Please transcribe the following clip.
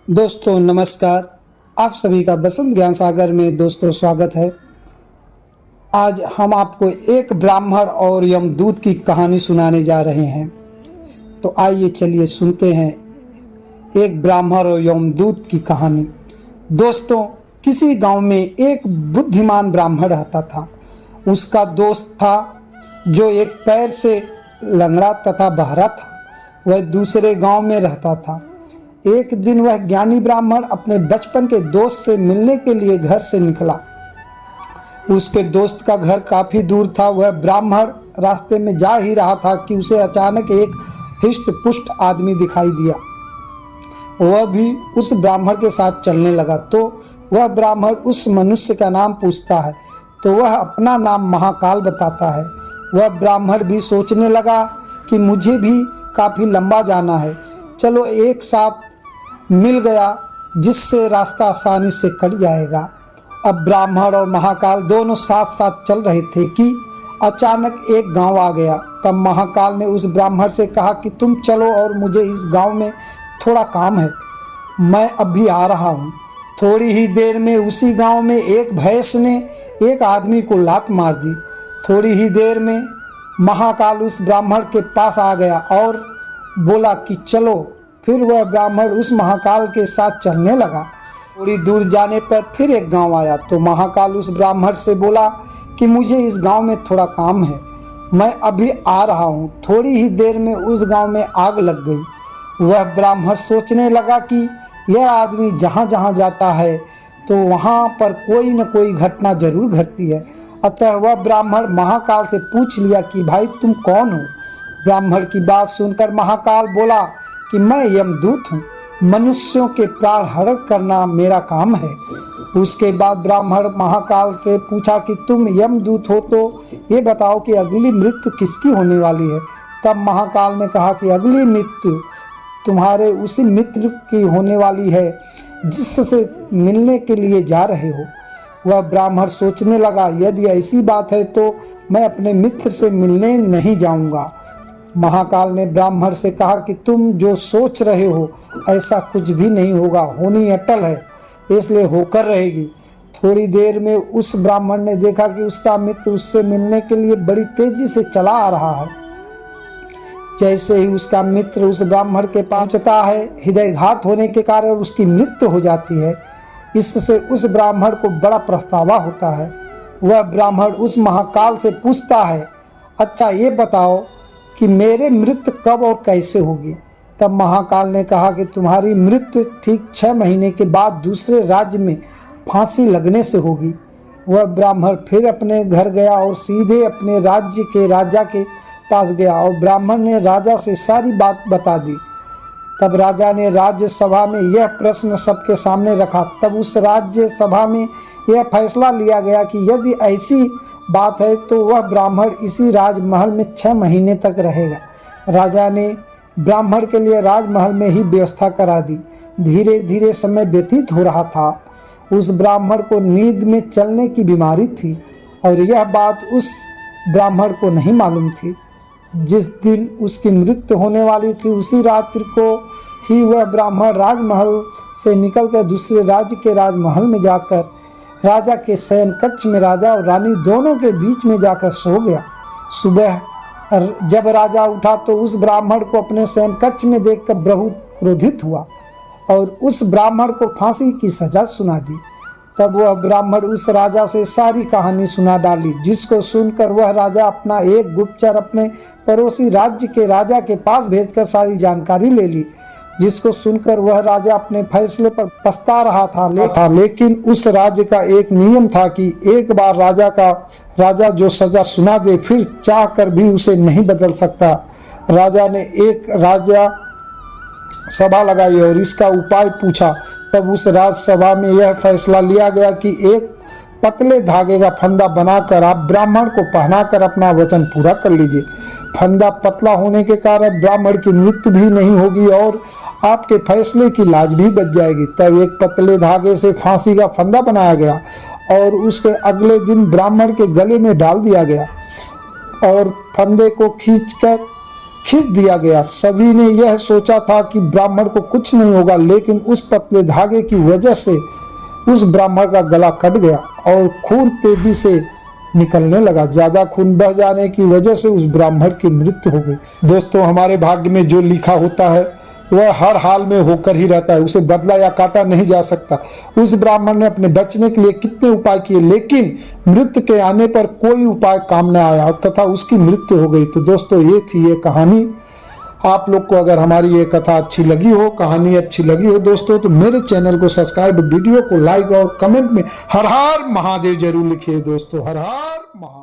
दोस्तों नमस्कार। आप सभी का बसंत ज्ञान सागर में दोस्तों स्वागत है। आज हम आपको एक ब्राह्मण और यमदूत की कहानी सुनाने जा रहे हैं। तो आइए चलिए सुनते हैं एक ब्राह्मण और यमदूत की कहानी। दोस्तों, किसी गांव में एक बुद्धिमान ब्राह्मण रहता था। उसका दोस्त था जो एक पैर से लंगड़ा तथा बहरा था। वह दूसरे गांव में रहता था। एक दिन वह ज्ञानी ब्राह्मण अपने बचपन के दोस्त से मिलने के लिए घर से निकला। उसके दोस्त का घर काफी दूर था। वह ब्राह्मण रास्ते में जा ही रहा था कि उसे अचानक एक हिष्ट पुष्ट आदमी दिखाई दिया। वह भी उस ब्राह्मण के साथ चलने लगा। तो वह ब्राह्मण उस मनुष्य का नाम पूछता है तो वह अपना नाम महाकाल बताता है। वह ब्राह्मण भी सोचने लगा कि मुझे भी काफी लंबा जाना है, चलो एक साथ मिल गया जिससे रास्ता आसानी से कट जाएगा। अब ब्राह्मण और महाकाल दोनों साथ साथ चल रहे थे कि अचानक एक गांव आ गया। तब महाकाल ने उस ब्राह्मण से कहा कि तुम चलो और मुझे इस गांव में थोड़ा काम है, मैं अभी आ रहा हूँ। थोड़ी ही देर में उसी गांव में एक भैंस ने एक आदमी को लात मार दी। थोड़ी ही देर में महाकाल उस ब्राह्मण के पास आ गया और बोला कि चलो। फिर वह ब्राह्मण उस महाकाल के साथ चलने लगा। थोड़ी दूर जाने पर फिर एक गांव आया तो महाकाल उस ब्राह्मण से बोला कि मुझे इस गांव में थोड़ा काम है, मैं अभी आ रहा हूँ। थोड़ी ही देर में उस गांव में आग लग गई। वह ब्राह्मण सोचने लगा कि यह आदमी जहाँ जहाँ जाता है तो वहाँ पर कोई न कोई घटना जरूर घटती है। अतः वह ब्राह्मण महाकाल से पूछ लिया कि भाई तुम कौन हो। ब्राह्मण की बात सुनकर महाकाल बोला कि मैं यमदूत हूँ, मनुष्यों के प्राण हरण करना मेरा काम है। उसके बाद ब्राह्मण महाकाल से पूछा कि तुम यमदूत हो तो ये बताओ कि अगली मृत्यु किसकी होने वाली है। तब महाकाल ने कहा कि अगली मृत्यु तुम्हारे उसी मित्र की होने वाली है जिससे मिलने के लिए जा रहे हो। वह ब्राह्मण सोचने लगा, यदि ऐसी बात है तो मैं अपने मित्र से मिलने नहीं जाऊंगा। महाकाल ने ब्राह्मण से कहा कि तुम जो सोच रहे हो ऐसा कुछ भी नहीं होगा, होनी अटल है इसलिए होकर रहेगी। थोड़ी देर में उस ब्राह्मण ने देखा कि उसका मित्र उससे मिलने के लिए बड़ी तेजी से चला आ रहा है। जैसे ही उसका मित्र उस ब्राह्मण के पास पहुंचता है, हृदयघात होने के कारण उसकी मृत्यु हो जाती है। इससे उस ब्राह्मण को बड़ा पछतावा होता है। वह ब्राह्मण उस महाकाल से पूछता है, अच्छा ये बताओ कि मेरे मृत्यु कब और कैसे होगी। तब महाकाल ने कहा कि तुम्हारी मृत्यु ठीक 6 महीने के बाद दूसरे राज्य में फांसी लगने से होगी। वह ब्राह्मण फिर अपने घर गया और सीधे अपने राज्य के राजा के पास गया और ब्राह्मण ने राजा से सारी बात बता दी। तब राजा ने राज्य सभा में यह प्रश्न सबके सामने रखा। तब उस राज्य सभा में यह फैसला लिया गया कि यदि ऐसी बात है तो वह ब्राह्मण इसी राजमहल में 6 महीने तक रहेगा। राजा ने ब्राह्मण के लिए राजमहल में ही व्यवस्था करा दी। धीरे धीरे समय व्यतीत हो रहा था। उस ब्राह्मण को नींद में चलने की बीमारी थी और यह बात उस ब्राह्मण को नहीं मालूम थी। जिस दिन उसकी मृत्यु होने वाली थी उसी रात्रि को ही वह ब्राह्मण राजमहल से निकलकर दूसरे राज्य के राजमहल में जाकर राजा के शयन कक्ष में राजा और रानी दोनों के बीच में जाकर सो गया। सुबह जब राजा उठा तो उस ब्राह्मण को अपने शयन कक्ष में देखकर बहुत क्रोधित हुआ और उस ब्राह्मण को फांसी की सजा सुना दी। तब वह ब्राह्मण उस राजा से सारी कहानी सुना डाली, जिसको सुनकर वह राजा अपना एक गुप्तचर अपने पड़ोसी राज्य के राजा के पास भेजकर सारी जानकारी ले ली। जिसको सुनकर वह राजा अपने फैसले पर पछता रहा था, लेकिन उस राज्य का एक नियम था कि एक बार राजा जो सजा सुना दे फिर चाह कर भी उसे नहीं बदल सकता। राजा ने एक राजा सभा लगाई और इसका उपाय पूछा। तब उस राजसभा में यह फैसला लिया गया कि एक पतले धागे का फंदा बनाकर आप ब्राह्मण को पहनाकर अपना वचन पूरा कर लीजिए। फंदा पतला होने के कारण ब्राह्मण की मृत्यु भी नहीं होगी और आपके फैसले की लाज भी बच जाएगी। तब एक पतले धागे से फांसी का फंदा बनाया गया और उसके अगले दिन ब्राह्मण के गले में डाल दिया गया और फंदे को खींचकर खींच दिया गया। सभी ने यह सोचा था कि ब्राह्मण को कुछ नहीं होगा, लेकिन उस पतले धागे की वजह से उस ब्राह्मण का गला कट गया और खून तेजी से निकलने लगा। ज्यादा खून बह जाने की वजह से उस ब्राह्मण की मृत्यु हो गई। दोस्तों, हमारे भाग्य में जो लिखा होता है वह हर हाल में होकर ही रहता है, उसे बदला या काटा नहीं जा सकता। उस ब्राह्मण ने अपने बचने के लिए कितने उपाय किए, लेकिन मृत्यु के आने पर कोई उपाय काम न आया तथा उसकी मृत्यु हो गई। तो दोस्तों, ये थी ये कहानी। आप लोग को अगर हमारी ये कथा अच्छी लगी हो, कहानी अच्छी लगी हो दोस्तों, तो मेरे चैनल को सब्सक्राइब, वीडियो को लाइक और कमेंट में हर हर महादेव जरूर लिखिए दोस्तों। हर हर महादेव।